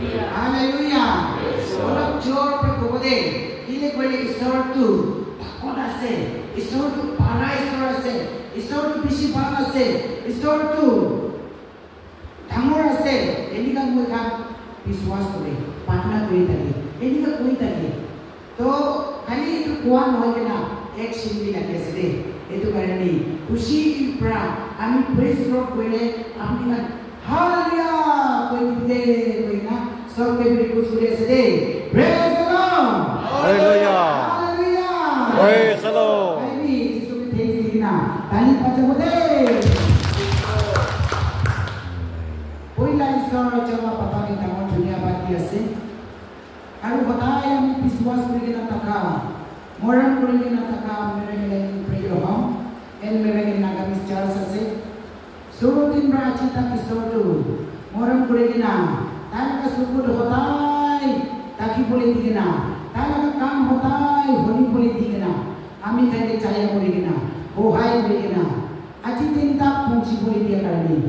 Hallelujah. Orang jor berkode. Ini boleh Isor tu takut ase. Isor tu parah Isor ase. Isor tu bisi bang ase. Isor tu thamor ase. Ini kan mereka biswas kore. Partner koi tadi. Ini kan koi tadi. तो खाली itu kuat होय ना एक शिंदी लगे सदे itu करनी खुशी प्रा आमी प्रेज लॉर्ड कोइले आमी ना हालेलुया कोई दे कोई ना सब के भी कुछ सुरे सदे praise the Lord hallelujah hallelujah praise the Lord आमी यीशु के थैंक्स दीना ताली बजाओ दे पहिला ईश्वर जवा पता के नाम दुनिया बाकी আছে আৰু बताए আমি विश्वास करेंगे ना तका मरण करेंगे ना तका मेरे में प्रिय हम एन मेरे के नागामी चार्ज से शुरू दिन राची तक सोडू मरण करेंगे ना तान का सुकुट होता है ताकि बोले दिगे ना तान का काम होता है होनी बोले दिगे ना आमी कहे चाय बोलेगे ना वो हाय बोलेगे ना आज दिन तक पूछी बोले दिया करनी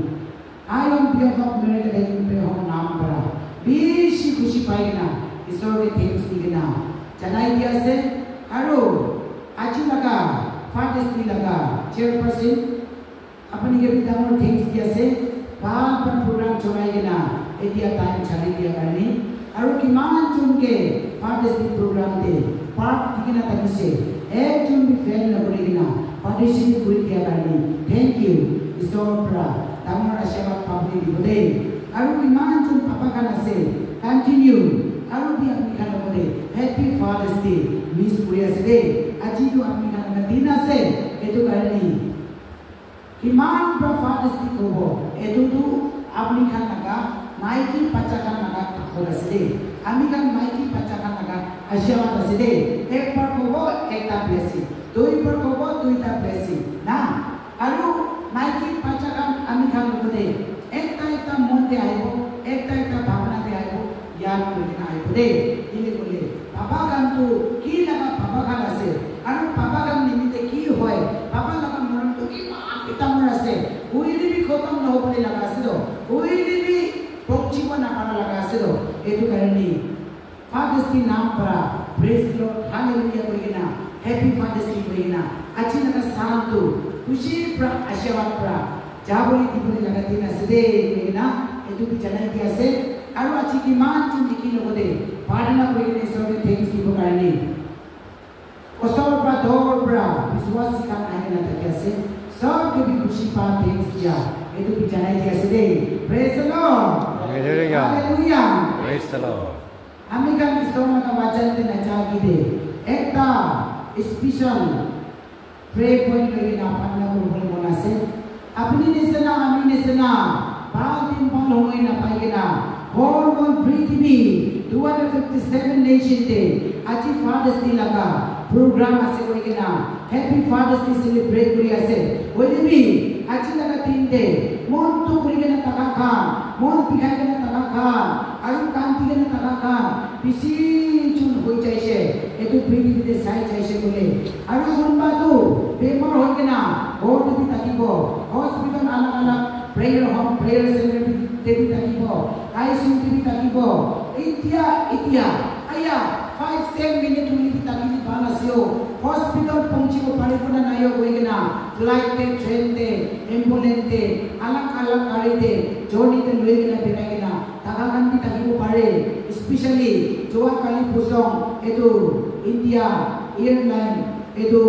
आई एम प्रिय हम मेरे के प्रिय हम नाम पड़ा बीसी खुशी पाएगा ना ईश्वर के थैंक्स दिगना जनाई दिया से आरो आज लगा फादर्स डे लगा चेयरपर्सन अपनी के भी दामों थैंक्स दिया से बाल पर प्रोग्राम चलाएगा ना एडिया टाइम चले दिया करनी आरो किमान जून के फादर्स डे प्रोग्राम दे पार्ट दिगना तक से एक जून भी फेल न करेगा पार्टिसिपेट पूरी किया करनी थैंक यू ईश्वर प्रा दामों आशीर्वाद पापनी दिबोदे आरो किमान जून पापा का ना से कंटिन्यू आरो भी अपनी खाना बोले हैप्पी फादर्स डे मिस पुरिया से दे अजी तो अपनी खाना दीना से ये तो करनी इमान पर फादर्स डे को वो ये तो अपनी खाना का माइकी पच्चा खाना का खोला से दे अमी का माइकी पच्चा खाना का आशीर्वाद से दे एक पर को वो एक ता ब्लेसिंग दो ही पर को वो दो ही ता ब्लेसिंग ना आरो माइकी पच्चा खाना अमी खाना बोले एक ता मोंटे आयो एक ता भावना दे आयो याद करना है बोले इले बोले पापा कान तो की लगा पापा कान से अनु पापा कान निमित्त की होय पापा लगा मरण तो की इतना मरण से उइली भी खत्म न हो बोले लगा से दो उइली भी पक्षी को ना पाना लगा से दो ये तो करनी फादर्स डे नाम परा प्रेज लॉर्ड हालेलुया कोई ना हैप्पी फादर्स डे कोई ना अच्छी लगा शांत खुशी प्रा आशीर्वाद प्रा जा बोली दी बोले लगा देना से दे कोई ना ये तो भी जनाई दिया से आरो अच्छी की मान चुन दिखी लोगों दे पारना कोई ने सब थैंक्स की बुकानी ओसर पर दौड़ बड़ा विश्वास का आने ना तक ऐसे सब के भी खुशी पा थैंक्स किया ये तो भी जनाई दिया से दे praise the Lord hallelujah hallelujah praise the Lord हमें का ईश्वर का वचन ते नचा की दे एकता स्पेशल प्रे पॉइंट लेके ना पाना को बोले बोला से अपनी निसना हमें निसना बाल दिन बाल होए ना पाएगे ना All one पृथ्वी 257 नेशन थे आज फादर्स डे लगा प्रोग्राम ऐसे कोई के ना हैप्पी फादर्स डे सेलिब्रेट करी ऐसे वो भी आज लगा 3 डे मोन तो करी के ना तका खान मोन पिखाई के ना तका खान आयु कांति के ना तका खान पिसी चुन हो जाए से ये तो पृथ्वी दे साइ जाए से बोले आयु कौन बातू बेमार हो के ना और तो भी ताकि वो हॉस्पिटल अलग अलग प्रेयर होम प्रेयर सेंटर देवी ताकि वो आईसीयू देवी ताकि वो इतिया आया 5-10 मिनट उन्हीं भी ताकि भी बाला सियो हॉस्पिटल पहुंची को पानी को ना नायो कोई के ना फ्लाइट ते ट्रेन ते एम्बुलेंस ते अलग अलग गाड़ी ते जोड़ी ते लोई के ना बेरा के ना ताका kan भी ताकि वो पारे स्पेशली जोआ काली पुसों itu India airline itu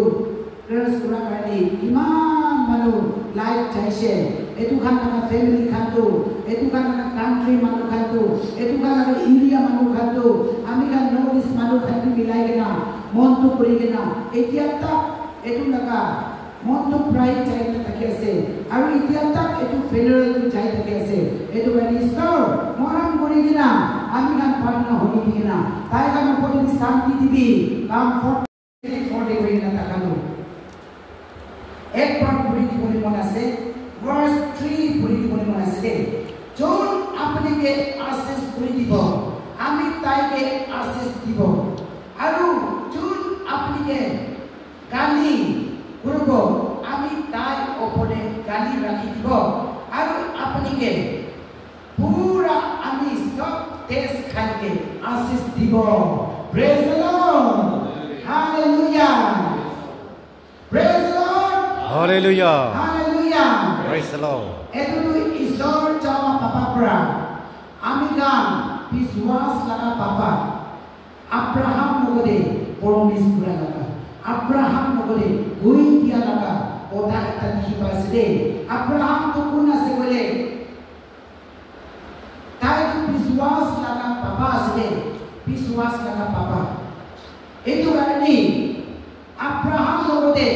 terus kurang kali iman manu life चाहिए itu kan ada family kan tu itu kan ada country manu kan tu itu kan ada area manu kan tu kami kan notice manu kan tu milai kena montu puri kena etiatak itu laka montu pride चाहिए ताकि ऐसे और etiatak itu federal tu चाहिए ताकि ऐसे itu bani sir moram puri kena kami kan partner होनी थी kena ताई kan puri शांति दिवी काम 40 कोई ना तकालू एक बार पूरी की बोली मना से वर्स 3 पूरी की बोली मना से जोन अपने के आशीष पूरी दीबो आमी ताई के आशीष दीबो आरु जोन अपने के गाली गुरुगो आमी ताई ओपने गाली रखी दीबो आरु अपने के पूरा आमी सब টেস্ট খাইকে আশীষ দিব praise the Lord hallelujah praise the Lord Hallelujah. Hallelujah Praise the Lord. এটো ঈশ্বর চাওয়া পাপা পৰা আমি গান বিশ্বাস লাগা পাপা আব্রাহাম নগদে পরমেশ পুরা লাগা আব্রাহাম নগদে গই দিয়া লাগা ওটা একটা দেখি পাইছে দে আব্রাহাম তো কোন আছে বলে তাই বিশ্বাস লাগা পাপা আছে বিশ্বাস লাগা পাপা এইটো কারণে আব্রাহাম নগদে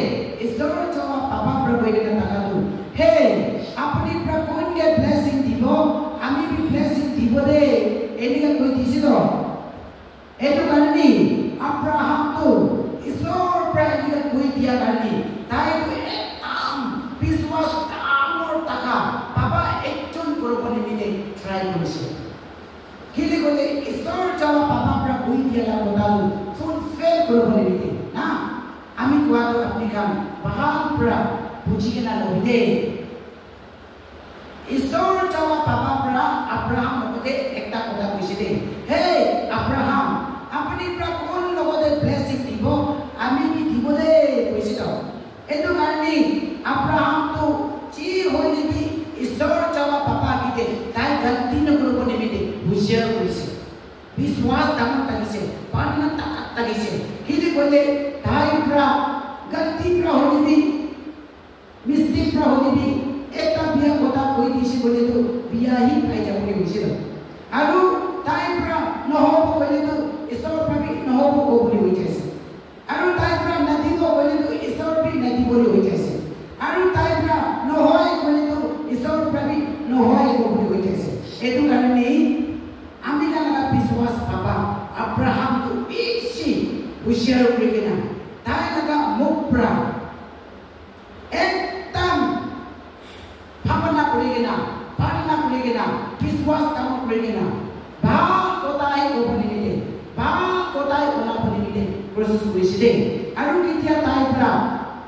ঈশ্বর চাওয়া পাপা প্রভুকে টাকাটো হে আপনি প্রভুকে ব্লেসিং দিব আমি বি ব্লেসিং দিব দে এদিকে কই দিছিল এইটো কারণে আব্রাহাম তো ঈশ্বর প্রায়দিকে কই দিয়া কারণে তাই তো একদম বিশ্বাস ডাঙর টাকা বাবা একজন করব নিমিতে ট্রাই কৰিছে কিলে কলে ঈশ্বৰ চাওয়া বাবা পৰা কই দিয়া কথাটো ফুলফিল কৰিব নিমিতে না আমি কোৱাটো আপনি কাম ভাল পৰা বুজি কেনা লবিদে ঈশ্বৰ চাওয়া বাবা পৰা আব্ৰাহাম লগতে একটা কথা কৈছে দে হে আব্ৰাহাম আপনি পৰা কোন লগতে ব্লেসিং দিব আমি কি দিব দে কৈছে তো এটো কারণে আব্রাহাম তো জি হৈ নিবি ঈশ্বর চাওয়া বাবা কিতে তাই গলতি নকৰিব নিবিতে বুজিয়া কৰিছে বিশ্বাস ডাঙৰ লাগিছে পাটনা তাকাত লাগিছে কিলে কলে তাই পৰা গলতি পৰা হৈ নিবি মিষ্টি পৰা হৈ নিবি একটা বিয়া কথা কই দিছে বলে তো বিয়া হি পাই যাব বুলি কৈছিল আৰু তাই পৰা নহব বলে তো ঈশ্বৰ প্ৰভু নহব কো বুলি কৈছে আৰু তাই পৰা নদিব বলে তো ঈশ্বৰ বি নদি বুলি কৈছে আৰু তাই পৰা নহয় বলে তো ঈশ্বৰ প্ৰভু নহয় কো বুলি কৈছে এটো কাৰণে আমি লাগা বিশ্বাস পাবা আব্ৰাহাম তো বেশি হুঁশিয়াৰ কৰে কিনা তাই লাগা মুখ পৰা একদম ভাবনা করে কিনা পালনা করে কিনা বিশ্বাস কাম করে কিনা ভাল কথাই কবনি নিলে ভাল কথাই ওলাবনি নিলে প্রসেস কৰিছিলে আৰু কেতিয়া তাই পৰা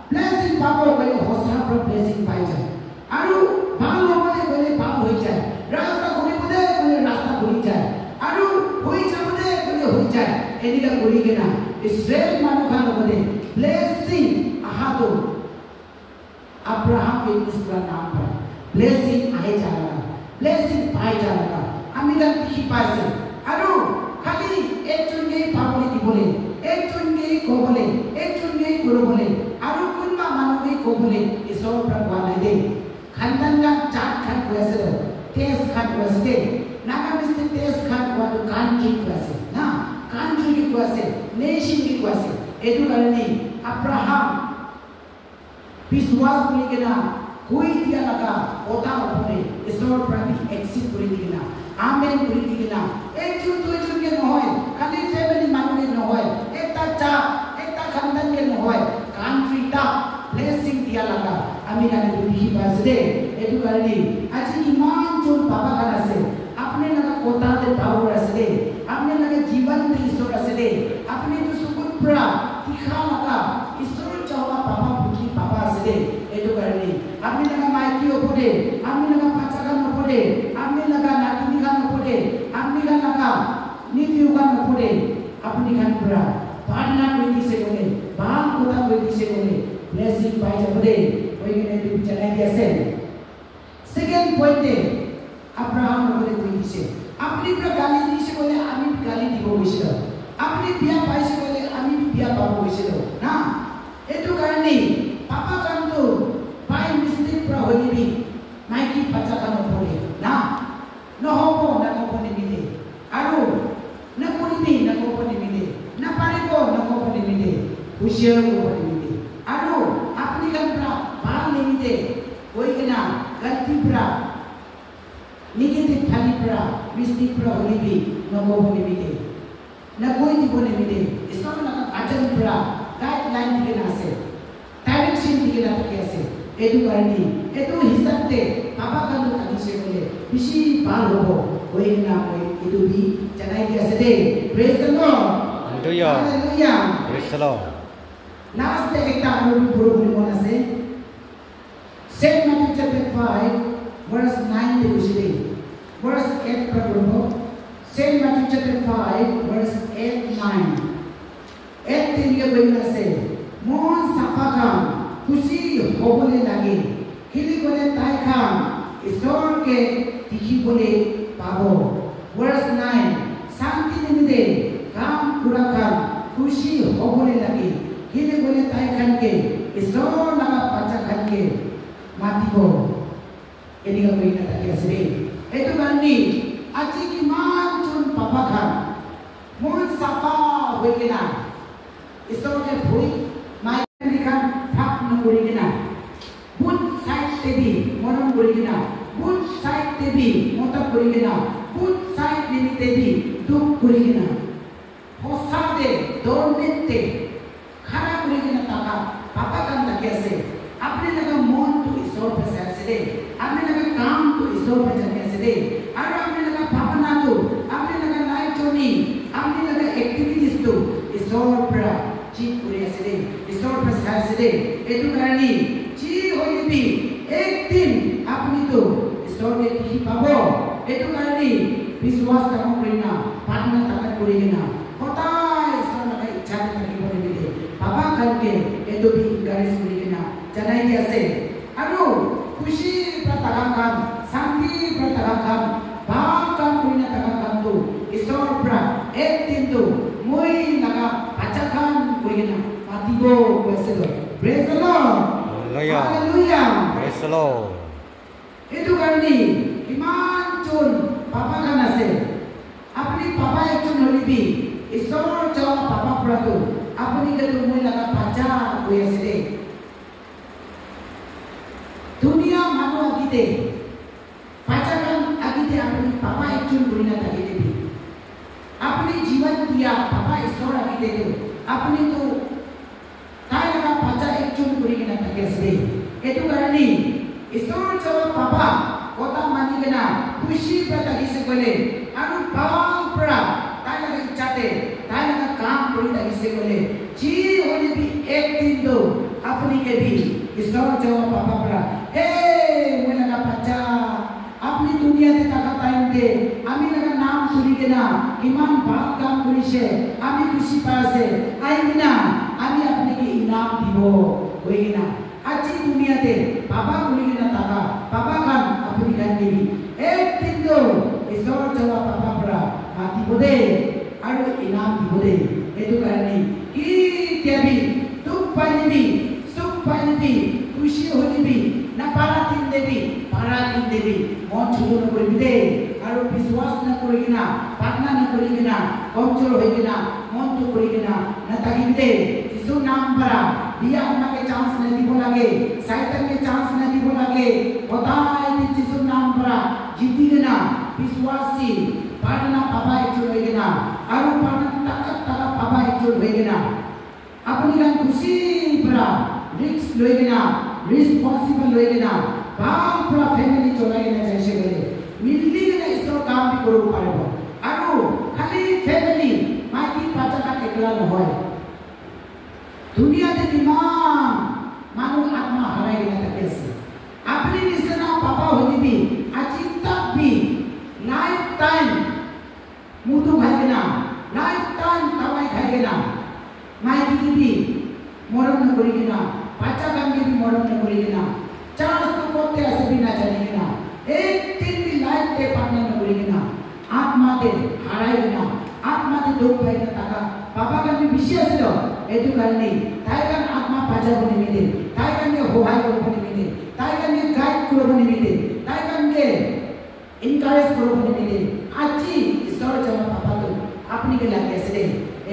ব্লেসিং পাব গলে হসা পৰা ব্লেসিং পাই যায় আৰু ভাল হ'বলে গলে ভাল হৈ যায় ৰাস্তা ঘুৰিবলে গলে ৰাস্তা ঘুৰি যায় আৰু হৈ যাবলে গলে হৈ যায় এদিকে কৰি কিনা ইসৰায়েল মানুহৰ লগতে ব্লেসিং আহাটো আব্রাহাম के इसका नाम पर ब्लेसिंग आए जाएगा ब्लेसिंग पाए जाएगा আমি গান কি পাইছে আৰু খালি একজনকে পাবলে দিবলে একজনকে কবলে একজনকে কৰবলে আৰু কোনবা মানুহে কবলে ঈশ্বৰ প্ৰভু নাই দে খানদান গান চাট খান কৈছে তেজ খান কৈছে নাগা মিস্তে তেজ খান কোৱাটো কান্ট্ৰি কৈছে না কান্ট্ৰি কি কৈছে নেশন কি কৈছে এটো কাৰণে আব্ৰাহাম বিশ্বাস কৰি কিনা কই দিয়া লাগা কথা ওপৰে ঈশ্বৰ প্ৰতি এক্সিট কৰি দিনা আমেন কৰি দিনা একজন দুইজনকে নহয় খালি ফ্যামিলি মানুহে নহয় এটা চা এটা খানদানকে নহয় কান্ট্ৰিটা ব্লেসিং দিয়া লাগা আমি কানে দেখি পাইছে দে এটো কাৰণে আজি ইমান জন বাবা গান আছে আপনি লাগা কথাতে পাওয়াৰ আছে দে আপনি লাগা জীবনতে ঈশ্বৰ আছে দে আপনি তো সুকুত পৰা শিখা লাগা ঈশ্বৰ চাওয়া বাবা বুজি বাবা আছে দে এটো কাৰণে আপনি লাগা মাইকি ওপরে আপনি লাগা পাচাগান ওপরে আপনি লাগা নাতিনি গান ওপরে আপনি লাগা নিতিউ গান ওপরে আপনি গান পুরা পাটনা কই দিছে বলে বাল কথা কই দিছে বলে ব্লেসিং পাই যাব দে ওই গনে দি জানাই দিয়েছে সেকেন্ড পয়েন্টে আব্রাহাম বলে কই দিছে আপনি পুরা গালি দিছে বলে আমি গালি দিব কইছিল আপনি বিয়া পাইছে বলে আমি বিয়া পাবো কইছিল না এটো কাৰণে পাপা কান্দো পাই মিস্ত্রি পুরা হইবি মাইকি পাচা কাম পড়ে না নহব না কপনি মিলে আৰু না কৰিবি না কপনি মিলে না পাৰিব না কপনি মিলে হুশিয়াৰ কপনি মিলে আৰু আপনি কান্দা ভাল নিমিতে কই কিনা গলতি পুরা নিগেটিভ খালি পুরা মিস্ত্রি পুরা হইবি না কপনি মিলে না কই দিব নিমিলে ঈশ্বর না আচরণ পুরা গাইডলাইন দিকে আছে ডাইরেকশন দিকে থাকে আছে এটো কাৰণে এটো হিসাবতে বাবা কানো কানিছে বলে বেশি ভাল হবো ওই না মই এটো বি জানাই দি আছে দে praise the Lord Hallelujah. Hallelujah Praise the Lord. Last একটা আমি পুরো বলি মনে আছে সেন্ট ম্যাথিউ চ্যাপ্টার 5 ভার্স 9 থেকে শুরু ভার্স 8 পর্যন্ত সেন্ট আছে মন চাফা কাম খুশি হবলে লাগে খেলি গলে তাই খাম ঈশ্বরকে দেখিবলে পাব ভার্স 9 শান্তি নিমিতে কাম পুরা কাম খুশি হবলে লাগে খেলি গলে তাই খানকে ঈশ্বর লাগা পাচা খানকে মাতিব এদিকে কই না তাকে আছে এইটো কারণে আজি কিমান জন পাপা খান মন চাফা হয়ে গেনা ঈশ্বরকে ভুই মাই লিখান ভাগ নকরি কিনা বুট সাইড দেবি মরম করি কিনা বুট সাইড দেবি মতা করি কিনা বুট সাইড নিমিতে দেবি দুঃখ করি কিনা হসাদে দৌড়তে খারাপ করি কিনা টাকা পাপা কান তাকে আছে আপনি লাগা মন তো ঈশ্বর পাশে আছে দে আপনি লাগা কাম তো ঈশ্বর পাশে আছে দে আর আপনি লাগা ভাবনা তো আপনি লাগা লাইফ জার্নি আপনি লাগা অ্যাক্টিভিটিস তো ঈশ্বর প্রা ঠিক করে আছে দে ঈশ্বর পাশে আছে দে এটু কারণে জি হইবি একদিন আপনি তো ঈশ্বরকে দেখি পাবো এটু কারণে বিশ্বাস কাম করি না প্রার্থনা তাকাত করি না হঠাৎ ঈশ্বর লাগা ইচ্ছা থাকি বলে দিলে বাবা কালকে এটো বি গাইস করি না জানাই কি আছে আৰু খুশি প্রার্থনা কাম শান্তি প্রার্থনা কাম ভাব কাম করি না টাকা কাম তো ঈশ্বর প্রা একদিন তো মই লাগা আচ্ছা কাম করি না মাতিব কইছে তো praise the Lord hallelujah Praise the Lord. এটু কারণে কিমান জন পাপা কান আছে আপনি পাপা একজন হলিবি ঈশ্বর যাওয়া পাপা প্রাতো আপনি কে তো মই লাগা পাচা কই আছে দে দুনিয়া মানুষ আগিতে পাচা কান আগিতে আপনি পাপা একজন করি না তাকে দেবি আপনি জীবন দিয়া পাপা ঈশ্বর আগিতে দে আপনি তো তাই লাগা পাচা একজন করি না তাকে আছে এটু কারণে ঈশ্বর যাওয়া পাপা কথা মানি কেনা খুশি প্রাতা গিছে কইলে আৰু পাল প্রা তাই লাগা ইচ্ছাতে তাই লাগা কাম করি তাগিছে কইলে জি হলিবি একদিন তো আপনি কে ভি ঈশ্বর যাওয়া পাপা প্রা হে মই লাগা পাচা আপনি দুনিয়াতে টাকা টাইমতে আমি লাগা নাম করি কেনা কিমান ভাল কাম করিছে আমি খুশি পাইছে আইবি না আমি আপনাকে ইনাম দিব হই না আজি দুনিয়াতে বাবা করি কেনা টাকা বাবা খান আপনি খান দিবি একদিন তো ঈশ্বর যাওয়া পাপা প্রা মাতিব দে আৰু ইনাম দিব দে এটো কারণে কি দেবি দুঃখ পাইবি সুখ পাইবি খুশি হইবি না পারা দিন দেবি পারা দিন দেবি মন ছোট না করবি দে আৰু বিশ্বাস না করি কিনা প্রার্থনা না করি কিনা কমজোর হই কিনা মন তো করি কিনা না তাকিবি দে যিশু নাম পারা দিয়া আপনাকে চান্স না দিব লাগে শয়তানকে চান্স না দিব লাগে কথাই যিশু নাম পারা জিতি কিনা বিশ্বাসী প্রার্থনা পাবা একজন হই কিনা আৰু প্রার্থনা টাকা পাবা একজন হই কিনা আপনি গান খুশি পুরা রিস্ক লই কিনা রেসপন্সিবল লই কিনা ভাল পুরা ফ্যামিলি চলাই কিনা যাইছে গলে মিলি কিনা ঈশ্বর কাম বি কৰিব পাৰিব আৰু খালি ফ্যামিলি মাইকি পাচাকা একলা নহয় দুনিয়াতে কিমান মানুহ আত্মা হারাই কিনা থাকে আছে আপনি নিচিনা পাপা হইবি আজি তাক বি লাইফ টাইম মুটু খাই কিনা লাইফ টাইম কামাই খাই কিনা মাইকি দিবি মরম না করি কিনা বাচ্চা কামকে भी মরম না করি কিনা চার্জ তো করতে আসে বিনা জানি কিনা একদিন भी লাইফ তে পার্টনার না করি কিনা আত্মাতে হারাই কিনা আত্মাতে দুঃখ পাই না টাকা বাবা কামে বেশি আছিল এটু কারণে তাই কান আত্মা বাজাবো নিমিতে তাই কানে হোহাই করব নিমিতে তাই কানে গাইড করব নিমিতে তাই কানে এনকারেজ করব নিমিতে আজি ঈশ্বর যাওয়া বাবা তো আপনি কে লাগে আছে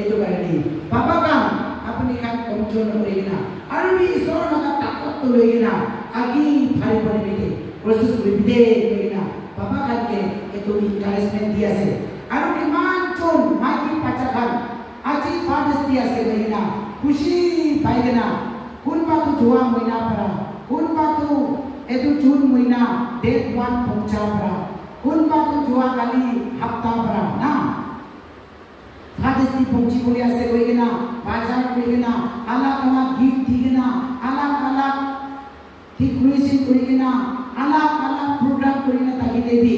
এটু কারণে বাবা কাম আপনি কাম কমজোর করে না আর বি ঈশ্বর লাগা তাকত তো লই না আগি ভাই পড়ে নিতে প্রসেস করে দিতে কই না বাবা কাকে এত এনকারেজমেন্ট দি আছে আর কি মান চোন মাইকি পাচা খান আজি ফাদার্স ডে আছে কই না খুশি পাই না কোন বাতু জোয়া মইনা পরা কোন বাতু এতু জুন মইনা ডেট 1 পৌঁছা পরা কোন বাতু জোয়া কালি হপ্তা পরা না ফাদার্স ডে পৌঁছি বলে আছে কই না বাজার কই না अलग-अलग गिफ्ट दी ना अलग-अलग डेकोरेशन करी ना अलग-अलग प्रोग्राम करी ना ताकि देवी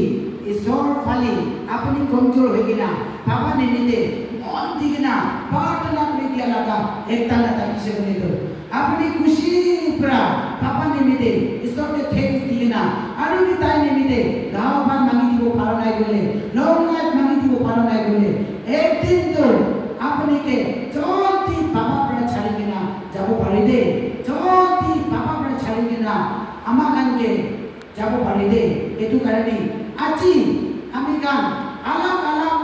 ईश्वर फाली अपनी कमजोर हो गई ना बाबा ने निदे मन दी ना प्रार्थना करी dia laga ekta na takise bole to apni khushi pra papa nimite isor ke thanks digena aru ni tai nimite gaw ban mangi dibo paranai gole long life mangi dibo paranai gole ekdin to apni ke jolti papa pra chhari gena jabo pare de jolti papa pra chhari gena ama kan ke jabo pare de etu karani aji ami kan alam alam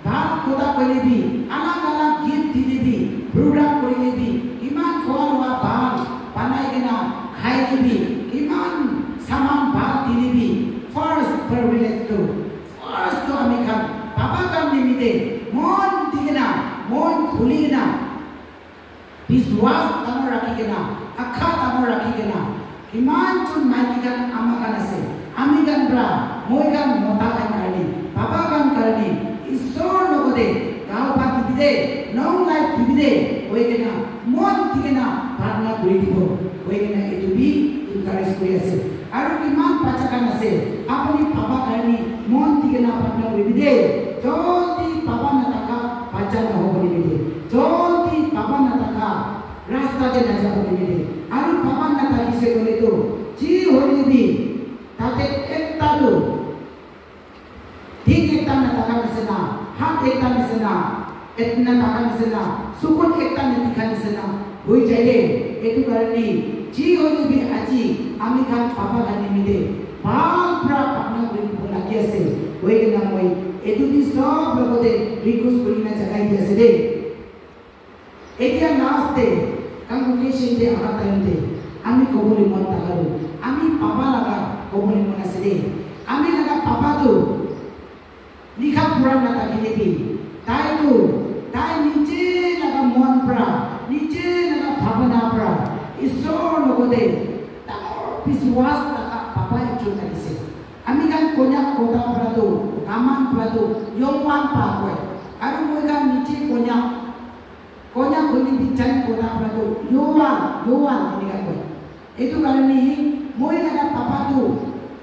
bhat kota kole bi alam alam gift dile bi program kore bi iman khwa bal banai gena khai dibi iman saman bhat dile bi first privilege to first to ami kan papa kan nimite mon digena mon khulina biswas tamo rakhigena akha tamo rakhigena iman chun maikan amakan ase ami kan bra moi kan mota kan karni papa kan karni isor logode gaw pat dibide long life dibide hoigena mon digena bharna kori dibo hoigena etu bi encourage kori ase aru iman pachakan ase apni papa karni mon digena bharna kori dibide jolti papa na taka pacha na ho kori dibide jolti papa na taka rasta je na ja kori dibide aru papa na taki se kore to ji hoi bi tate ekta to ठीक एकता में taka nisena hat ekta nisena etna taka nisena sukun ekta में दिखा nisena hoi jaye etu karni ji hoi bi aji ami kan papa kan nimide bal pra apna kori bola kiase hoi gena moi etu bi sob logode request kori na jagai diase de etia naste congregation de aha time de ami koboli mon takaru ami papa laga koboli mon ase de ami laga papa tu likha puran na takile bi tai tu tai niche laga mon pra niche laga bhavana pra isor logode tamor biswas taka papa ekjon takise ami kan konya kota pra tu aman pra tu yongwan pa koi aru moi kan niche konya koni bican kota pra tu yowan ini kan koi itu karena moi laga papa tu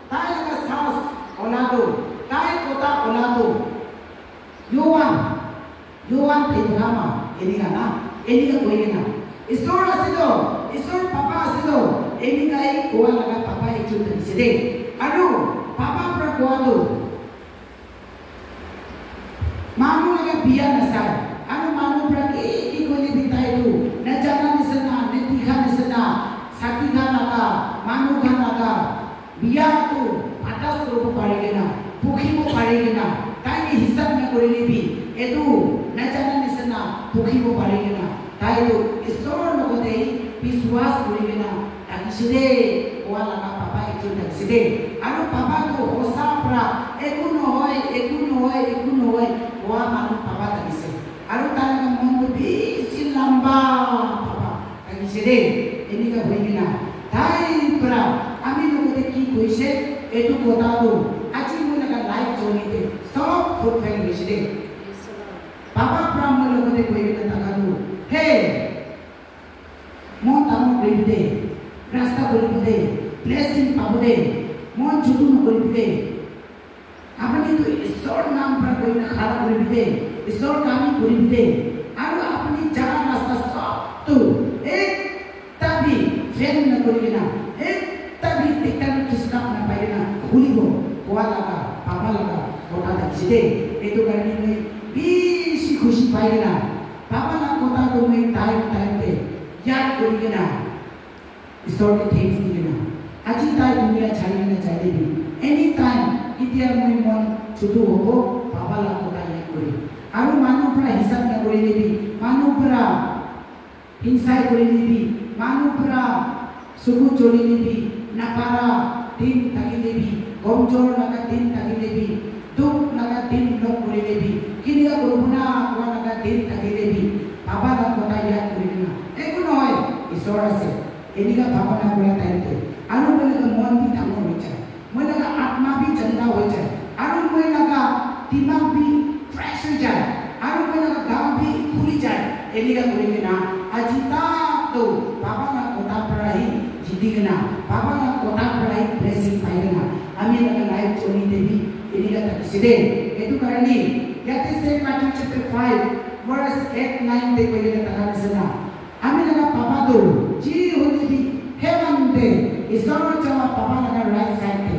tai laga sas olado tai kota olado yowan Abraham ini kan koi na isor asido isor papa asido ini kai koa laga papa itu terjadi aduh papa pra koa tu manu laga biar nasar aduh manu pra ki koni bitai tu na jana nisana netikha nisana sakikha laga manu khan laga biar tu atas robo parigena pukhibo parigena tai ni hisab na korili bi etu na jana nisana pukhibo parigena tai tu isor logode biswas korigena takiside wala ka papa itu takiside aru papa tu hosa pra eku no hoy wa manu papa takise aru tanaga mon tu bisi lamba papa takiside ini ka hoigena tai pra ami logode ki koise etu kota tu aji mona ka life journey te sob fulfill hoiside papa pra mo logode hoigena takadu he mon tamo koibide rasta koibide blessing pabode mon chutu no koibide apni tu isor naam pra koina khara koibide isor kami koibide aru apni jara rasta sob tu ek tabi fen na koigena ek tabi tektan kisnap na paina khulibo koa laga papa laga kota takiside etu karni moi bisi khushi paina papa na kota tu moi time te याद करिएगा ईश्वर के thanks दिएगा আজি তাই দুনিয়া ছাড়িয়ে না চাইলে भी any time कितिया মই মন ছুটু হব বাবা লা কথা ইয়াদ করি আৰু মানুহ পৰা হিসাব না কৰি দিবি মানুহ পৰা হিংসা কৰি দিবি মানুহ পৰা সুগু চলি দিবি না পারা দিন থাকি দিবি গমজোর লাগা দিন থাকি দিবি দুঃখ লাগা দিন লগ করে দিবি কিনিয়া করবনা কোয়া লাগা দিন থাকি দিবি বাবা লা কথা ইয়াদ করি না একো নহয় ঈশ্বর আছে এদিকে ভাবনা করে টাইমতে আৰু বলে মন বি ডাঙৰ হৈ যায় মই লাগা আত্মা বি ঠাণ্ডা হৈ যায় আৰু মই লাগা দিমাগ বি ফ্ৰেছ হৈ যায় আৰু মই লাগা গাও বি খুলি যায় এদিকে কৰি না আজি তো বাবা লা কথা পৰাই জিদিগে না বাবা লা কথা পৰাই ব্লেসিং পাইগে না আমি লাগা লাইফ জৰ্নি দেবি এদিকে তাকিছে দে এটো কাৰণে ইয়াতে Saint Matthew chapter 5 verse 8, 9 de koi na taka nisna. Ami naga papa tu, ji holi di heaven de, isor jawa papa naga right side de.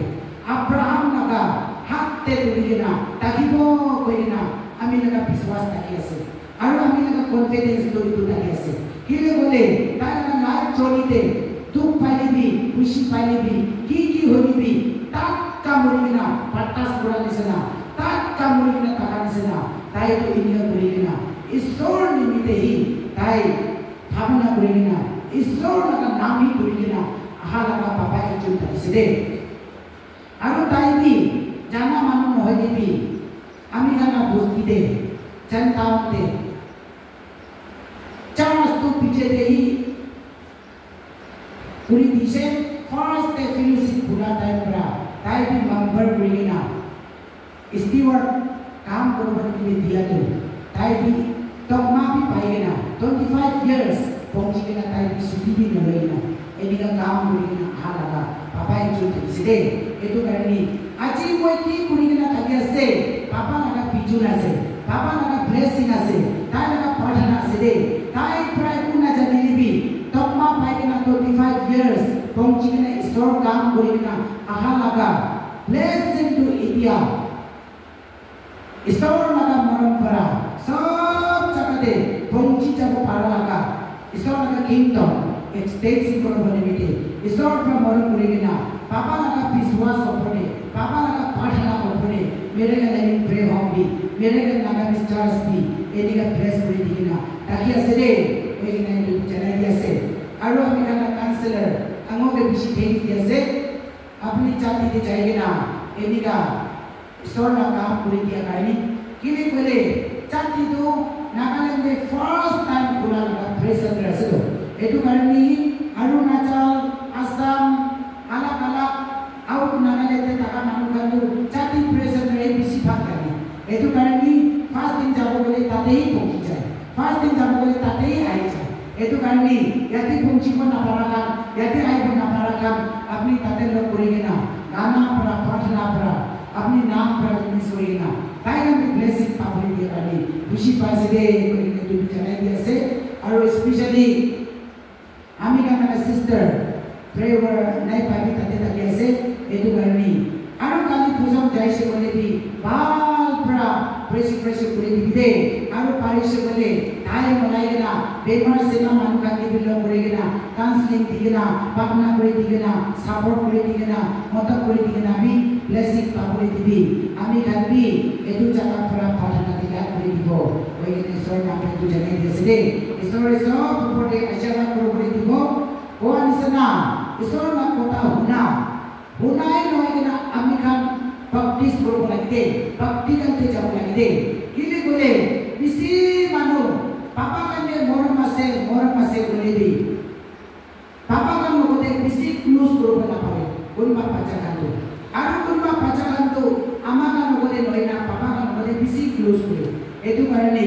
Abraham naga hat de tuli na, takibo koi na. Ami naga biswas taki ase. Aru ami naga confidence tu itu taki ase. Kile bole, ta naga life journey de, duk paili bi, kushi paili bi, ki holi bi, tak kamuri na, patas pura nisna. Tak kamuri na taka nisna. Tai tu ini kuri na. Isor nimite hi, tai भावना करेंगे ईश्वर लगा नाम ही करेंगे आहा लगा पापा एक चुन तक से दे आरो ताई भी जाना मानो मोहल्ले भी आमी गाना बुझती दे जनताओं दे चार स्तूप पीछे दे ही पूरी दिशे फर्स्ट दे फिलोसफी पूरा टाइम करा ताई भी मंबर करेंगे ना स्टीवर्ड काम करने के लिए दिया तो ताई भी तो माँ भी पाएंगे ना 25 years pongji kena tai sudibi na leina ini ka काम kuri na halaga papa itu side itu karni aji moi ki kuri na tagia se papa naga pijuna se papa naga blessing ase tai naga padhana side tai prai kuna jadili bi tokma pai kena 25 years pongji kena isor काम kuri na halaga blessing to India isor naga parampara pongji jago para laga isor naga kingdom it states in probability isor pra moron kurigina papa naga biswas opone papa naga padhana opone mere ga living pray hobi mere ga naga stars bi ediga bless kurigina takia sede oigina ni janai dia se aru ami naga counselor ango ke bishi thei dia se apni chati de jaigina ediga isor na kaam kurigia kaini kile kole chati tu Nagaland में first time पूरा लगा pressure dress तो itu karena Arunachal Assam अलग-अलग out Nagaland में तक मानुkan tu jadi pressure dress bisi भाग itu karena first दिन जाबो बोले ताते ही पहुंच जाए first दिन जाबो बोले ताते ही आई जाए itu karena यदि पहुंची को ना parakan यदि आई को ना parakan अपनी ताते लोग करेंगे ना गाना परा प्रार्थना परा अपनी नाम परा मिस होएगा ना ताकि हम blessing पाबले दिया करी खुशी पासे दे कोई ने तो बिचारे दिया से और स्पेशली आमी का मेरा सिस्टर प्रेयर नहीं पाबी ताते ताकि ऐसे itu करनी और काली पूजन जाए से बोले भी बाल परा प्रेसी पूरे दिखे और पारिश से बोले ताई मलाएगा ना बेमार से ना मानुका के बिल्लो करेगा ना काउंसलिंग दिखे ना पापना करे दिखे ना सपोर्ट करे दिखे ना मतलब करे दिखे ना भी blessing पाबले दिखे आमी kan bi itu jaga pura padana tidak boleh dibo bagi Isor nampak itu jangan dia sedih Isor berpode acara boleh dibo kawan sana Isor nak kota huna ini kena ami kan baptis berapa lagi baptis kan tidak lagi kili boleh bisi manu papa kan dia moram masih boleh di papa kan mau boleh bisi close berapa lagi pun baca tu Aru kurma pacaran tu amana mogode noina papa kan mogode bisi close kore etu karani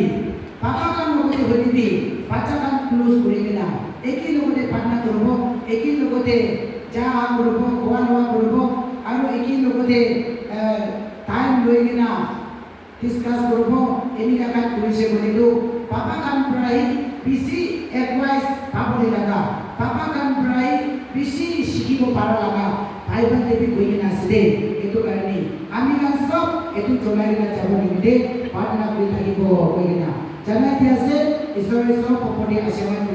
papa kan mogode hodi pacaran close kore gena eki logode partna korbo eki logode ja korbo kowa korbo aru eki logode time loi gena discuss korbo eni ka kan police bole do papa kan prai bisi advice pabole laga papa kan prai bisi shikibo para laga Bible devi koi na sede itu karni ami kan sob itu jolai na jabo ni de partna koi thakibo koi na janai dia se isore sob popodi asewan